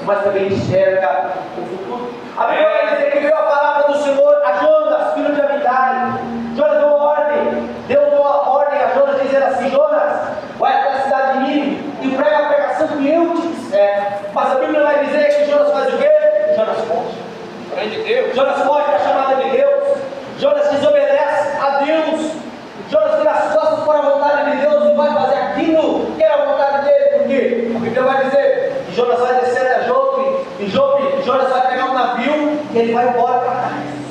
mas também enxerga o futuro. A Bíblia vai dizer que veio a palavra do Senhor a Jonas, filho de Amitai. Jonas deu uma ordem a Jonas, dizendo assim: Jonas, vai até a cidade de Nínive e prega a pregação que eu te disser. Mas a Bíblia vai dizer que Jonas faz o quê? Jonas foge. Jonas foge da chamada de Deus. Jonas desobedece a Deus. Jonas vira as costas para a vontade de Deus e vai fazer aquilo que era a vontade dele. Por quê? A Bíblia vai dizer que Jonas vai descer até Jope, e Jonas vai pegar um navio e ele vai embora para Tarsis.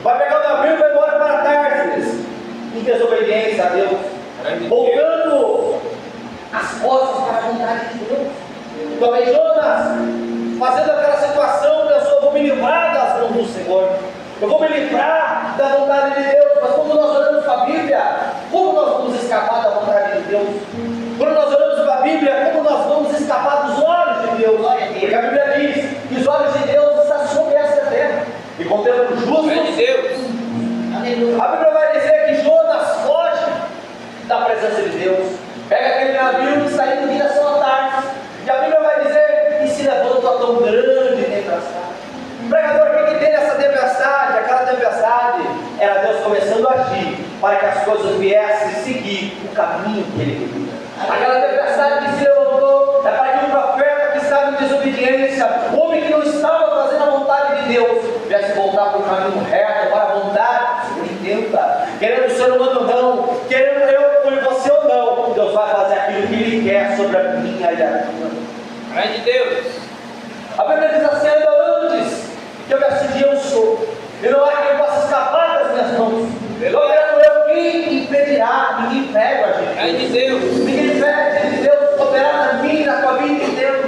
Vai pegar o navio e vai embora para Tarsis, em desobediência a Deus, voltando as costas para a vontade de Deus. Também Jonas, fazendo aquela situação, pensou: eu vou me livrar das mãos do Senhor, eu vou me livrar da vontade de Deus. Mas quando nós olhamos para a Bíblia, como nós vamos escapar da vontade de Deus? Quando nós olhamos para a Bíblia, como nós vamos escapar dos olhos de Deus? Porque a Bíblia diz que os olhos de Deus estão sobre essa terra e contemplam os justos. A Bíblia vai dizer que Jonas foge da presença de Deus, pega aquele navio e sai em direção a Tarsis. E a Bíblia vai dizer que se levanta a tão grande tempestade. Pregador, o que tem nessa tempestade? Aquela tempestade era Deus começando a agir para que as coisas viessem seguir o caminho que Ele queria. Aquela tempestade que se levantou é para que um profeta que estava em desobediência, o homem que não estava fazendo a vontade de Deus, viesse voltar para o caminho reto, para a vontade que Ele tenta. Querendo o ser humano ou não, querendo eu e você ou não, Deus vai fazer aquilo que Ele quer sobre a minha e a tua. Amém de Deus. A Bíblia diz assim: ainda antes que eu me acidie, eu sou, e não há quem possa escapar das minhas mãos. Quem impedirá? Ninguém impede a gente. Amém de Deus. Ninguém impede de Deus operar na minha, na tua vida inteira.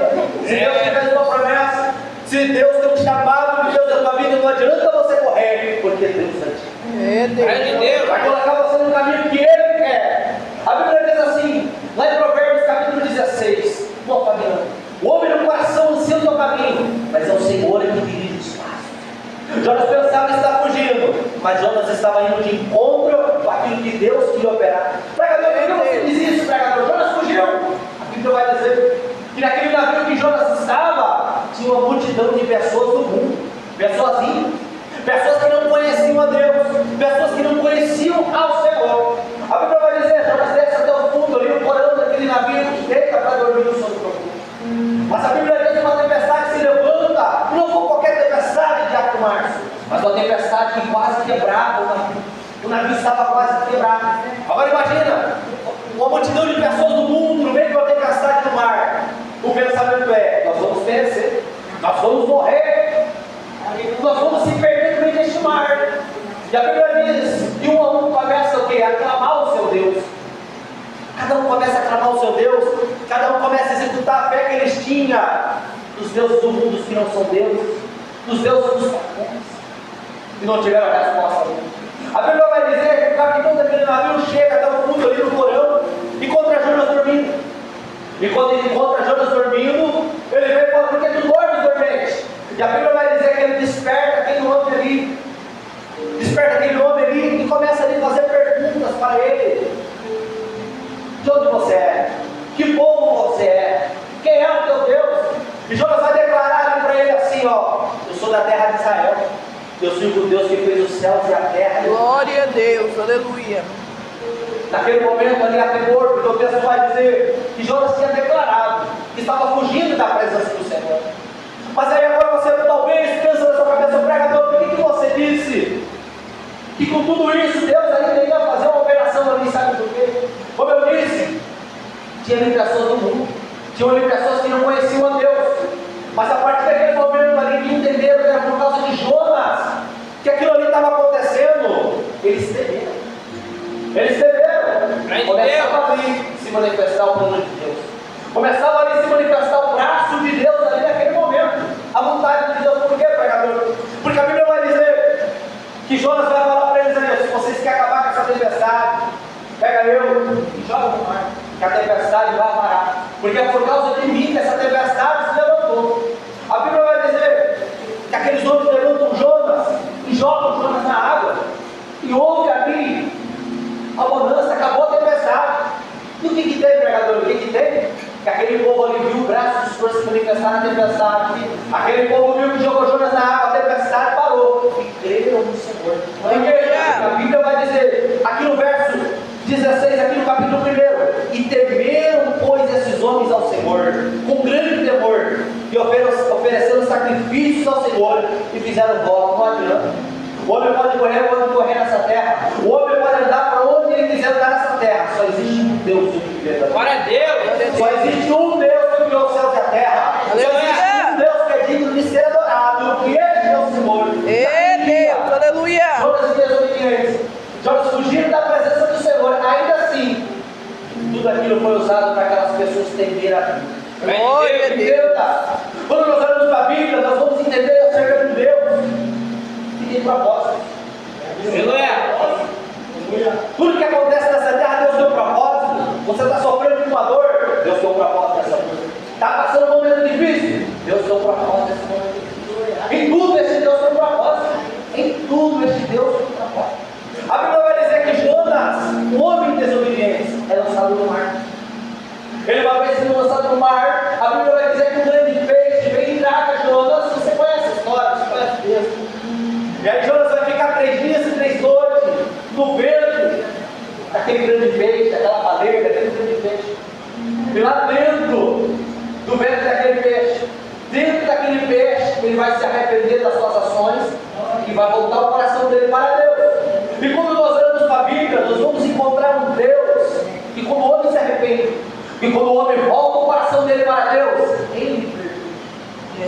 Se Deus te fez uma promessa, se Deus tem um chamado de Deus na tua vida, não adianta você correr, porque Deus é ti. Amém de Deus. Vai colocar você no caminho que Ele quer. A Bíblia diz assim, lá em Provérbios capítulo 16, o homem no coração anseia o teu caminho, mas é o Senhor que dirige os passos. Jonas pensava estar fugindo, mas Jonas estava indo de encontro àquilo que Deus queria operar. Pregador, por que você diz isso, pregador? Jonas fugiu. A Bíblia vai dizer que naquele navio que Jonas estava, tinha uma multidão de pessoas do mundo, pessoas ímpias, pessoas que não conheciam a Deus, pessoas que não conheciam ao Senhor. A Bíblia vai dizer: Jonas desce até o fundo ali, o porão daquele navio, deita para dormir no sono profundo. Mas a Bíblia diz que uma tempestade se levanta, não foi qualquer tempestade de alto mar, mas uma tempestade que quase quebrava o navio. O navio estava quase quebrado. Agora imagina, uma multidão de pessoas do mundo no meio de uma tempestade no mar. O pensamento é: nós vamos perecer, nós vamos morrer, nós vamos se perder no meio deste mar. E a Bíblia diz que um a um começa o quê? A clamar o seu Deus. Cada um começa a clamar o seu Deus, cada um começa a executar a fé que eles tinham dos deuses do mundo que não são deuses, dos deuses dos patrões, e não tiveram a resposta. A Bíblia vai dizer que o capitão daquele navio chega até o fundo ali no porão e encontra Jonas dormindo. E quando ele encontra Jonas dormindo, ele vem e fala: por que tu dormes, dormente? E a Bíblia vai dizer que ele desperta aquele homem ali, e começa ali a fazer perguntas para ele. De onde você é? Que povo você é? Quem é o teu Deus? E Jonas vai declarar para ele assim: ó, eu sou da terra de Israel, eu sou o Deus que fez os céus e a terra. Glória a Deus, aleluia. Naquele momento ali há temor, porque o texto vai dizer que Jonas tinha declarado que estava fugindo da presença do Senhor. Mas aí agora você talvez pensa na sua cabeça: pregador, por que você disse que com tudo isso Deus ainda ia fazer uma operação ali? Sabe por quê? Como eu disse, tinha pessoas do mundo, tinha pessoas que não conheciam a Deus, mas a partir daquele momento ali que entenderam que era por causa de Jonas que aquilo ali estava acontecendo, eles temeram. Começava ali se manifestar o plano de Deus, começava ali se manifestar o braço de Deus ali naquele momento, a vontade de Deus. Por quê, pregador? Porque a Bíblia vai dizer que Jonas vai falar para eles ali: se vocês querem acabar com essa tempestade, pega eu e joga no mar, que a tempestade vai parar, porque é por causa de mim que essa tempestade se levantou. A Bíblia vai dizer que aqueles homens levantam Jonas e jogam Jonas na água, e houve ali a bonança, acabou a tempestade. E o que tem, pregador? O que tem? Que aquele povo ali viu o braço do Senhor se manifestar está na tempestade. Aquele povo viu que jogou Jonas na água, a tempestade parou. E creram no Senhor. Porque a Bíblia vai dizer, aqui no verso 16, aqui no capítulo 1, e temeram, pois, esses homens ao Senhor, com grande temor, e ofereceram sacrifícios ao Senhor, e fizeram voto. Não adianta. O homem pode correr nessa terra, o homem pode andar para onde ele quiser andar nessa terra. Só existe um Deus universo. Glória a Deus. Só existe um Deus que criou os céus e a terra. Só existe um Deus que é digno de ser adorado, e este é o Senhor. Deus, aleluia. Jonas e desobedientes. Jonas fugiram da presença do Senhor. Ainda assim, tudo aquilo foi usado para aquelas pessoas temerem a Bíblia. Glória a Deus. Quando nós olhamos para a Bíblia, nós vamos entender acerca de Deus que tem propósito. Tudo que acontece nessa terra, Deus deu propósito. Você está sofrendo com uma dor, Deus deu propósito nessa dor. Está passando um momento difícil, Deus deu propósito nesse momento difícil. Em tudo este Deus tem propósito. Em tudo este Deus tem propósito. A Bíblia vai dizer que Jonas, um homem de desobediência, é lançado no mar. Ele uma vez sendo lançado no mar, a Bíblia vai dizer que um grande peixe vem e traga Jonas. Você conhece a história, você conhece o texto. E aí Jonas vai ficar 3 dias e 3 noites no ventre daquele grande peixe, daquela baleia, daquele grande peixe. E lá dentro do ventre daquele peixe, ele vai se arrepender das suas ações e vai voltar o coração dele para Deus. E quando nós olhamos para a Bíblia, nós vamos encontrar um Deus que, quando o homem se arrepende, e quando o homem volta o coração dele para Deus, ele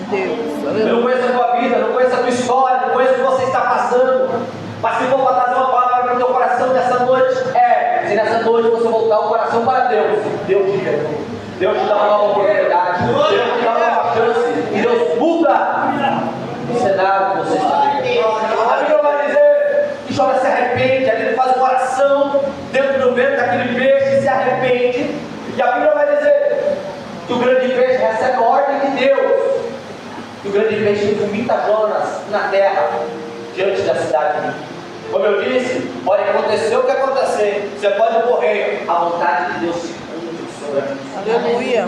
perdoa. Eu não conheço a tua vida, não conheço a tua história, não conheço o que você está passando, mas se for para trazer uma palavra para o teu coração nessa noite, se nessa noite você voltar o coração para Deus, Deus te perdoa, Deus te dá uma nova oportunidade, Deus te dá uma nova chance, e Deus muda o cenário que você está vivendo. A Bíblia vai dizer que Jonas se arrepende, ali ele faz o coração dentro do ventre daquele peixe, se arrepende, e a Bíblia vai dizer que o grande peixe recebe a ordem de Deus. E o grande peixe vomita Jonas na terra, diante da cidade. Como eu disse, pode acontecer o que acontecer, você pode morrer, a vontade de Deus se cumpre sobre a Aleluia.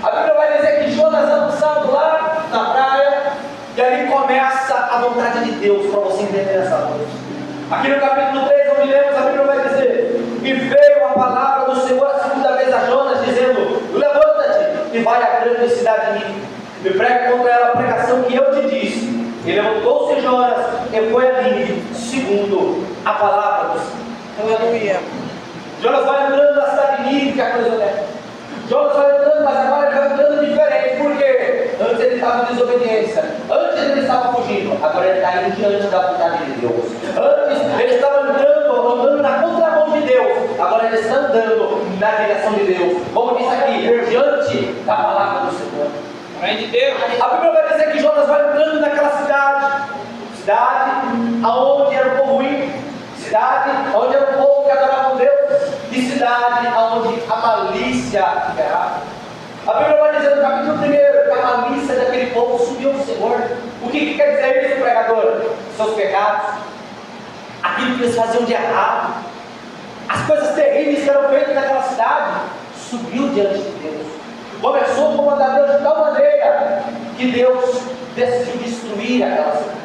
A Bíblia vai dizer que Jonas é lançado lá na praia, e ali começa a vontade de Deus, para você entender essa noite. Aqui no capítulo 3, onde lemos, a Bíblia vai dizer: e veio a palavra do Senhor a segunda vez a Jonas, dizendo: levanta-te e vai à grande cidade de Nínive, e prega contra ela a pregação que eu te disse. E levantou-se Jonas e foi a Nínive, segundo a palavra do Senhor. Aleluia. Jonas vai entrando na cidade de Nínive, que é a coisa dela. Jonas vai entrando, mas agora ele vai entrando diferente. Por quê? Antes ele estava em desobediência. Antes ele estava fugindo. Agora ele está indo diante da vontade de Deus. Antes ele estava andando na contramão de Deus. Agora ele está andando na direção de Deus. Como diz aqui, diante da palavra do Senhor. Amém de Deus. A Bíblia vai dizer que Jonas vai entrando naquela cidade aonde era o povo ímpio, cidade onde era o povo que adorava Deus, e cidade onde a malícia imperava. A Bíblia vai dizer no capítulo 1 que a malícia daquele povo subiu ao Senhor. O que quer dizer isso, pregador? Seus pecados, aquilo que eles faziam de errado, as coisas terríveis que eram feitas naquela cidade, subiu diante de Deus. Começou a incomodar Deus de tal maneira que Deus decidiu destruir aquela cidade.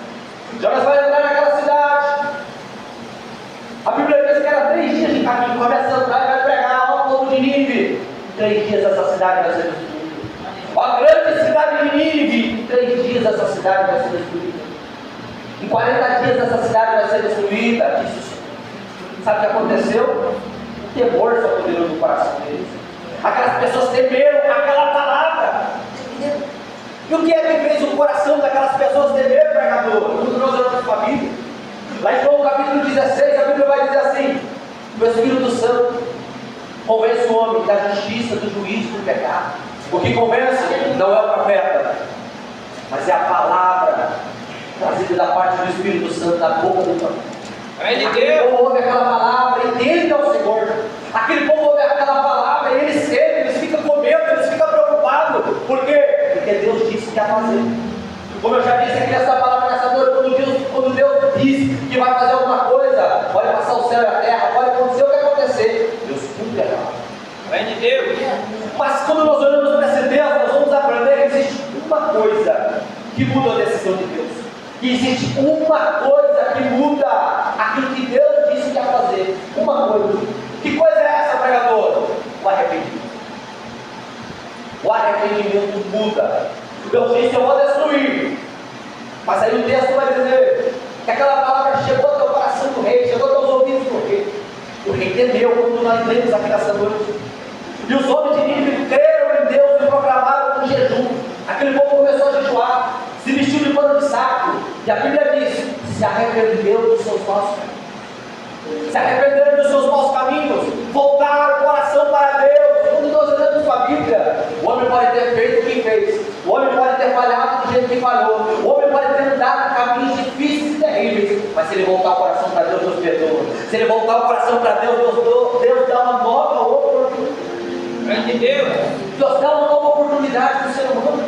Jonas vai entrar naquela cidade. A Bíblia diz que era 3 dias de caminho. Começa a entrar e vai pregar ao povo de Nínive. Em 3 dias essa cidade vai ser destruída. A grande cidade de Nínive. Em 3 dias essa cidade vai ser destruída. Em 40 dias essa cidade vai ser destruída. Sabe o que aconteceu? O temor se apoderou do coração deles. Aquelas pessoas temeram aquela palavra. E o que é que fez o coração daquelas pessoas temer, pregador? Quando nós olhamos para a Bíblia, lá em João capítulo 16, a Bíblia vai dizer assim: o Espírito Santo convence o homem da justiça, do juízo, do pecado. O que convence não é o profeta, mas é a palavra trazida da parte do Espírito Santo, da boca do profeta. Aquele povo ouve aquela palavra e entende ao Senhor. Aquele povo ouve aquela palavra e eles sentem, eles ficam com medo, eles ficam preocupados. Por quê? Porque Deus disse que ia fazer. Como eu já disse aqui nessa palavra nessa noite, quando Deus diz que vai fazer alguma coisa, pode passar o céu e a terra, pode acontecer o que acontecer, Deus cumpre a palavra. Mas quando nós olhamos para esse texto, nós vamos coisa que muda a decisão de Deus. E existe uma coisa que muda aquilo que Deus disse que ia fazer. Uma coisa. Que coisa é essa, pregador? O arrependimento. O arrependimento muda. Deus disse: eu vou destruir. Mas aí o texto vai dizer que aquela palavra chegou ao teu coração do rei, chegou aos ouvidos do rei. O rei temeu, como nós lemos aqui nessa noite. E os homens de Nínive creram em Deus e proclamaram um jejum. Aquele povo começou a jejuar, se vestiu de pano de saco. E a Bíblia diz: se arrependeu dos seus maus caminhos. Se arrependeram dos seus maus caminhos, voltaram o coração para Deus. Quando nós olhamos para a Bíblia, o homem pode ter feito o que fez, o homem pode ter falhado do jeito que falhou, o homem pode ter andado em caminhos difíceis e terríveis, mas se ele voltar o coração para Deus, Deus perdoa. Se ele voltar o coração para Deus, Deus dá uma nova oportunidade. Deus dá uma nova oportunidade para o ser humano.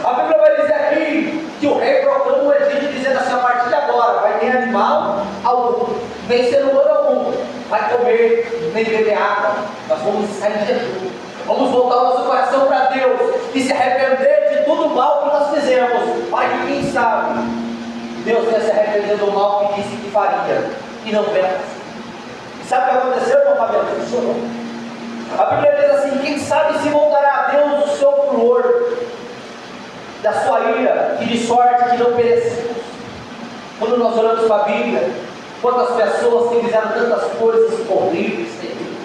A Bíblia vai dizer aqui que o rei proclama um edito dizendo assim: a partir de agora vai ter animal algum, nem ser humano algum vai comer, nem beber água. Nós vamos sair de jejum, vamos voltar o nosso coração para Deus e se arrepender de tudo o mal que nós fizemos, para que quem sabe Deus venha se arrepender do mal que disse que faria e não venha. E sabe o que aconteceu, meu Fabiano? Funcionou. A Bíblia diz assim: quem sabe se voltará a Deus o seu furor, da sua ira e de sorte que não perecemos. Quando nós olhamos para a Bíblia, quantas pessoas que fizeram tantas coisas horríveis, terríveis,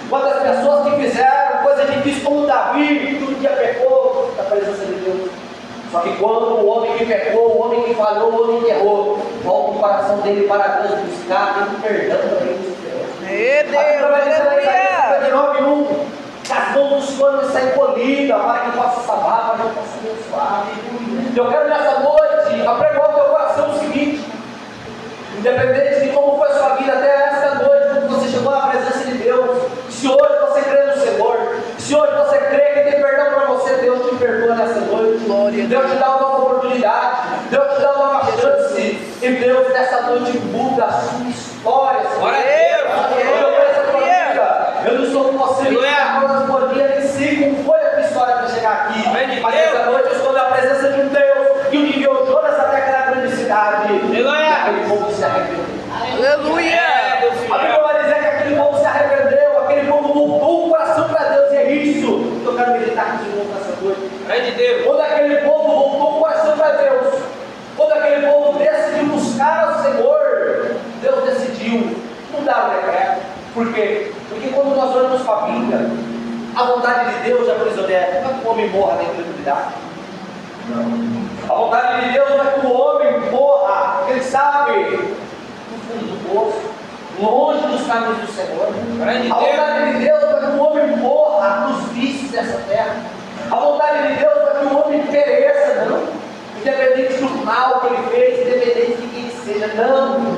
quantas pessoas que fizeram coisas difíceis como Davi, que todo dia pecou da presença de Deus. Só que quando o homem que pecou, o homem que falhou, o homem que errou, volta o coração dele para Deus buscar, tem perdão para ele. Meu Deus, aleluia! As mãos do Senhor não saem colhidas, para que possa salvar, para que possa abençoar. Eu quero nessa noite apregoar o teu coração o seguinte: independente de como foi a sua vida até esta noite, quando você chegou na presença de Deus, se hoje você crê no Senhor, se hoje você crê que tem perdão para você, Deus te perdoa nessa noite. Deus te dá uma nova oportunidade, Deus te dá uma nova chance, e Deus nessa noite muda a sua história. Glória a Deus! Eu não sou com você, nem sei como foi a tua história para chegar aqui, mas essa noite eu estou na presença de um Deus que enviou Jonas até aquela grande cidade. Aquele povo se arrependeu. Aleluia! A Bíblia vai dizer que aquele povo se arrependeu, aquele povo voltou o coração para Deus, e é isso que eu quero meditar aqui de novo nessa noite. Quando aquele povo voltou o coração para Deus, quando aquele povo decidiu buscar ao Senhor, Deus decidiu mudar o decreto. Por quê? Porque quando nós olhamos para a Bíblia, a vontade de Deus é prisioneira. Não é que o homem morra na incredulidade. Não. A vontade de Deus não é que o homem morra, ele sabe, no fundo do poço, longe dos caminhos do Senhor. A vontade de Deus não é que o homem morra nos vícios dessa terra. A vontade de Deus não é que o homem pereça, não. Independente do mal que ele fez, independente de quem ele seja, não.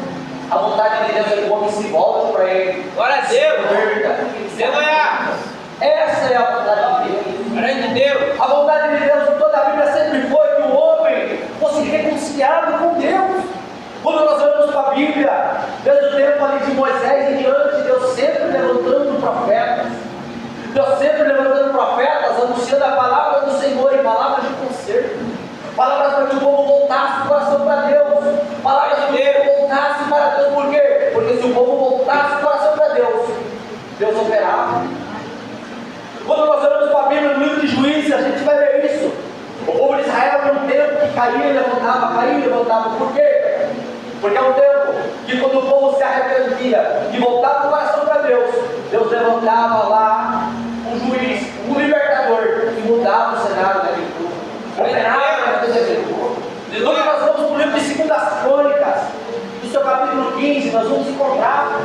A vontade de Deus é que o homem se volte para Ele. Glória a Deus! Essa é a vontade de Deus. A vontade de Deus em toda a Bíblia sempre foi que o homem fosse reconciliado com Deus. Quando nós olhamos para a Bíblia, desde o tempo ali de Moisés em diante, Deus sempre levantando profetas. Deus sempre levantando profetas, anunciando a palavra do Senhor em palavras de conserto. Palavras para que o povo voltasse o coração para Deus. Palavras para que o povo voltasse para Deus. Por quê? Porque se o povo voltasse o coração para Deus, Deus operava. Quando nós olhamos para a Bíblia no livro de Juízes, a gente vai ver isso. O povo de Israel era um tempo que caía e levantava. Por quê? Porque é um tempo que quando o povo se arrependia e voltava o coração para Deus, Deus levantava lá um juiz, um libertador, que mudava o cenário daquele povo. Quando nós vamos para o livro de 2 Crônicas, no seu capítulo 15, nós vamos encontrar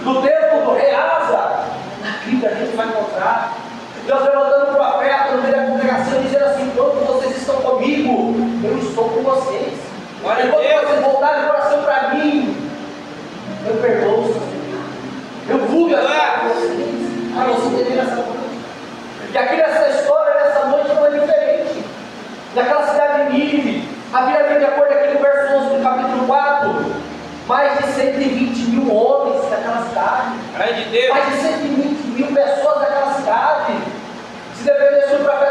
no tempo do rei Asa. Na Bíblia a gente vai encontrar Deus levantando o profeta no meio da congregação, dizendo assim: quando vocês estão comigo, eu estou com vocês. E quando vocês voltarem o coração para mim, eu perdoo os seus pecados, eu vou ganhar vocês, para você entender essa noite. E aqui nessa história, nessa noite, não é diferente. Naquela cidade de Nínive, a Bíblia, de acordo com aquele verso 11 do capítulo 4, mais de 120 mil homens daquela cidade, mais de 120 mil pessoas daquela cidade. Se dependesse do profeta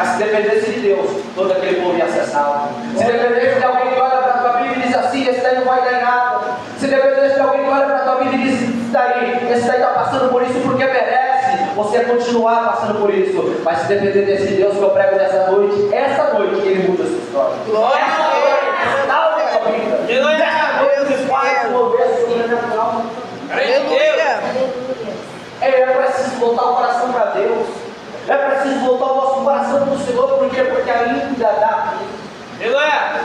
Mas se dependesse de Deus, todo aquele povo ia ser salvo. Se dependesse de alguém que olha para a tua Bíblia e diz assim, esse daí não vai dar em nada. Se dependesse de alguém que olha para a tua Bíblia e diz, esse daí está passando por isso porque merece, você ia continuar passando por isso. Mas se depender desse Deus que eu prego nessa noite, essa noite Ele muda a sua história. Glória a Deus. Salve a tua vida. Nessa noite Ele faz mover a sobrenatural. Aleluia. É preciso voltar o coração para Deus. É preciso voltar o nosso coração para o Senhor. Por quê? Porque ainda dá tempo.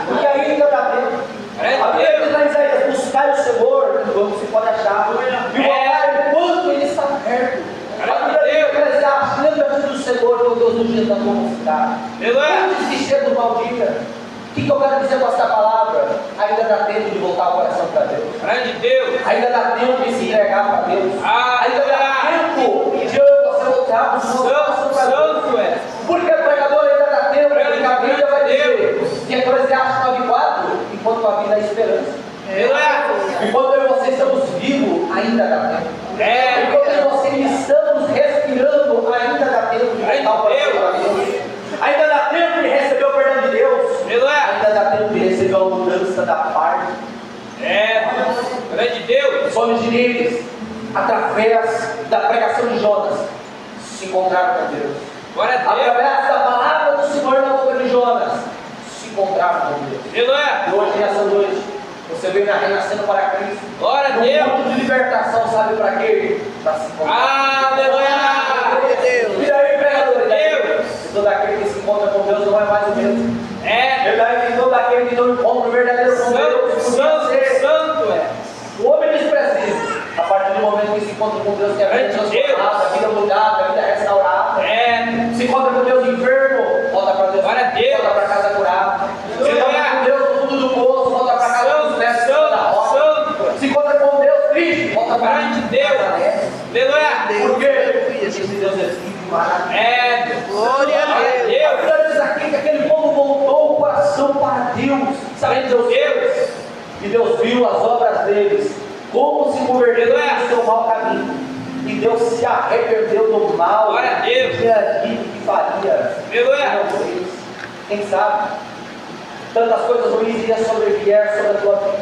Porque ainda dá tempo. A Bíblia diz lá em Isaías: buscar o Senhor enquanto se pode achar, e voltar enquanto Ele está perto. A Bíblia diz: Eclesiastes, lembra-te do Senhor, teu Deus, no dia da tua mocidade. Antes de ser do mau dia. O que eu quero dizer com essa palavra? Ainda dá tempo de voltar o coração para Deus. Ainda dá tempo de se entregar para Deus. Ainda dá tempo de você voltar o seu coração para Deus. Porque o pregador ainda dá tempo, porque a Bíblia vai dizer que Eclesiastes 9:4, enquanto a vida é esperança. Enquanto eu e você estamos vivos, ainda dá tempo. Enquanto eu e você estamos respirando, ainda dá tempo de voltar o coração para Deus. Ainda dá tempo de receber o perdão de Deus. Ainda dá tempo de receber a mudança da parte. Os homens de Nínive, através da pregação de Jonas, se encontraram com Deus. Através da palavra do Senhor na boca de Jonas, se encontraram com Deus. E hoje, nessa noite, você veio renascendo para Cristo. No mundo de libertação, sabe para quê? Para se encontrar. E aí, pregador? E todo aquele que se encontra com Deus não é mais o mesmo. E todo aquele que não encontra o verdadeiro com Deus, o homem desprezível, a partir do momento que se encontra com Deus, que a vida transformada, a vida mudada, a vida restaurada, se encontra com Deus enfermo, volta para Deus, volta para casa curado. Se encontra com Deus no fundo do poço, volta para casa dos pés da rocha. Se encontra com Deus triste, volta para casa Deus. Por quê? Porque esse Deus é vivo e maravilhoso. Glória a Deus. A Bíblia diz aqui que aquele povo voltou o coração para Deus. Sabe Deus? E Deus viu as obras deles, como se converteram no seu mau caminho. E Deus se arrependeu do mal que tinha dito que faria. Não fez. Quem sabe? Tantas coisas ruins iriam sobrevier sobre a tua vida.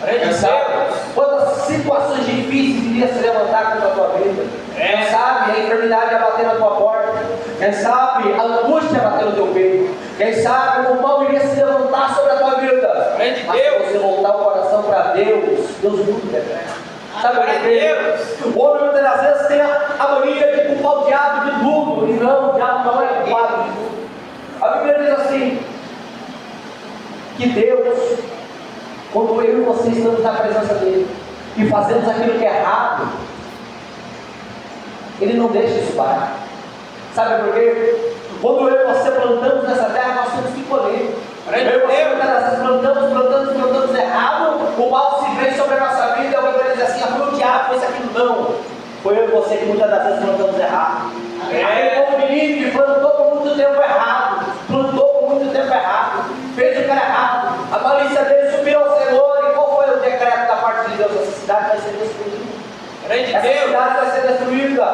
Quem sabe? Quantas situações difíceis iriam se levantar contra a tua vida. Quem sabe a enfermidade ia bater na tua porta. Quem sabe a angústia ia bater no teu peito. Quem sabe o mal iria se levantar sobre a tua vida. Mas se você voltar o coração para Deus, Deus muda. Sabe por quê? O homem muitas das vezes tem a mania de culpar o diabo de tudo. E não, o diabo não é culpado de tudo. A Bíblia diz assim, que Deus, quando eu e você estamos na presença dele e fazemos aquilo que é errado, Ele não deixa isso parar. Sabe por quê? Quando eu e você plantamos nessa terra, nós temos que colher. Eu e você muitas vezes plantamos errado, o mal se vem sobre a nossa vida e alguém vai dizer assim, foi o diabo, foi isso, aquilo. Não. Foi eu e você que muitas das vezes plantamos errado. Aí como menino que plantou por muito tempo errado, fez o que era errado, a malícia dele subiu ao Senhor. E qual foi o decreto da parte de Deus? Essa cidade vai ser destruída. Essa cidade vai ser destruída.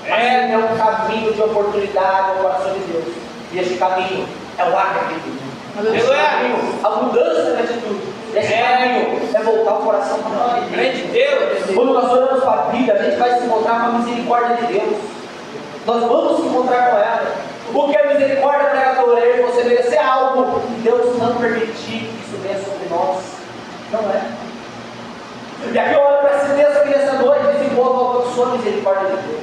É um caminho de oportunidade no coração de Deus. E esse caminho é o arrependimento. Esse caminho, a mudança de atitude. Esse caminho é voltar o coração para nós. Quando nós olhamos para a Bíblia, a gente vai se encontrar com a misericórdia de Deus. Nós vamos se encontrar com ela. O que é misericórdia, pregador? É você merecer algo e Deus não permitir que isso venha sobre nós. Não é. E aqui eu olho para esse texto aqui nessa noite e desenvolvo a sua misericórdia de Deus.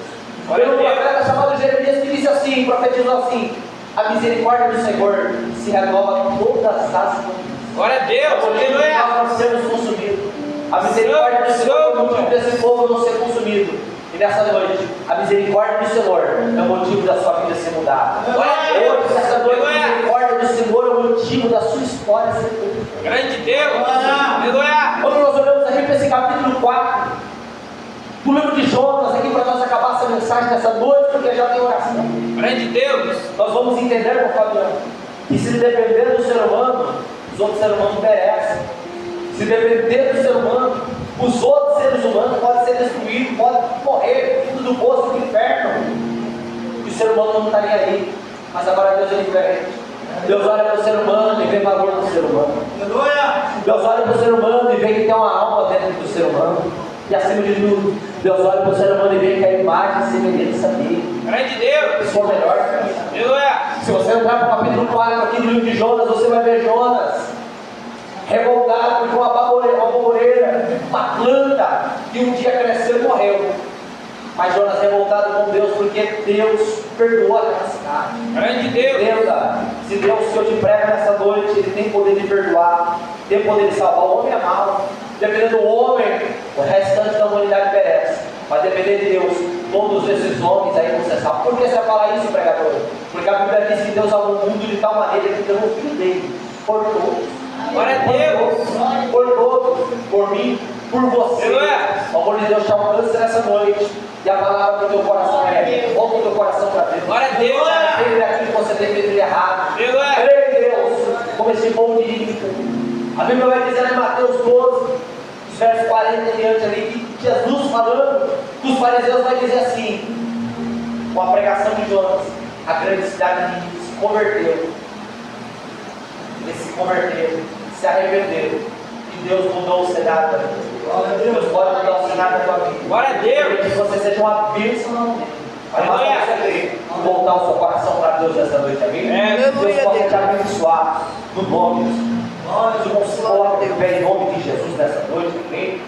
Olha um profeta chamado Jeremias que disse assim, profetizou assim: a misericórdia do Senhor se renova todas as manhãs. Glória a Deus, aleluia. Nós não sermos consumidos. A misericórdia do Senhor é o motivo desse povo não ser consumido. E nessa noite, a misericórdia do Senhor é o motivo da sua vida ser mudada. Hoje, nessa noite, a misericórdia do Senhor é o motivo da sua história ser mudada. Grande Deus, aleluia. Quando nós olhamos aqui para esse capítulo 4 do livro de Jonas, aqui para nós acabar essa mensagem nessa noite, porque já tem oração. Grande Deus, nós vamos entender, meu Fabiano, que se depender do ser humano, os outros seres humanos perecem. Se depender do ser humano, os outros seres humanos podem ser destruídos, podem morrer no fundo do poço do inferno. E o ser humano não está nem aí. Mas agora Deus é diferente. Deus olha para o ser humano e vê valor no ser humano. Deus olha para o ser humano e vê que tem uma alma dentro do ser humano. E acima de tudo, Deus olha para o ser humano e vê que a imagem e semelhança dele. Glória de Deus. Isso é o melhor. Aleluia. Se você entrar para o capítulo 4 aqui do livro de Jonas, você vai ver Jonas revoltado porque uma baboreira, uma planta que um dia cresceu e morreu. Mas Jonas revoltado com Deus porque Deus perdoou aquela cidade. Glória de Deus. Entenda, se Deus, se eu te prego nessa noite, Ele tem poder de perdoar, tem poder de salvar. O homem é mau. Dependendo do homem, o restante da humanidade perece. Mas depender de Deus, todos esses homens aí vão ser salvos. Por que você vai falar isso, pregador? Porque a Bíblia diz que Deus amou o mundo de tal maneira que deu o filho dele por todos. Glória a Deus. Por todos, por mim, por você. Aleluia. O amor de Deus te alcança nessa noite. E a palavra do teu coração é: volta o teu coração para Deus. Glória a Deus. Creia aquilo que você tem feito de errado. Aleluia. Creia em Deus, como esse povo de Nínive. A Bíblia vai dizer em Mateus 12, versos 40 em diante ali, que Jesus falando dos fariseus vai dizer assim, com a pregação de Jonas, a grande cidade de Nínive se converteu. Eles se converteram, se arrependeram, e Deus mudou o cenário da vida. Deus pode mudar o cenário da tua vida. Glória a Deus. Que você seja uma bênção na vida. Mas basta você crer, voltar o seu coração para Deus nessa noite, amém? Deus pode te abençoar no nome de Jesus. Nós vamos em nome de Jesus nessa noite, amém?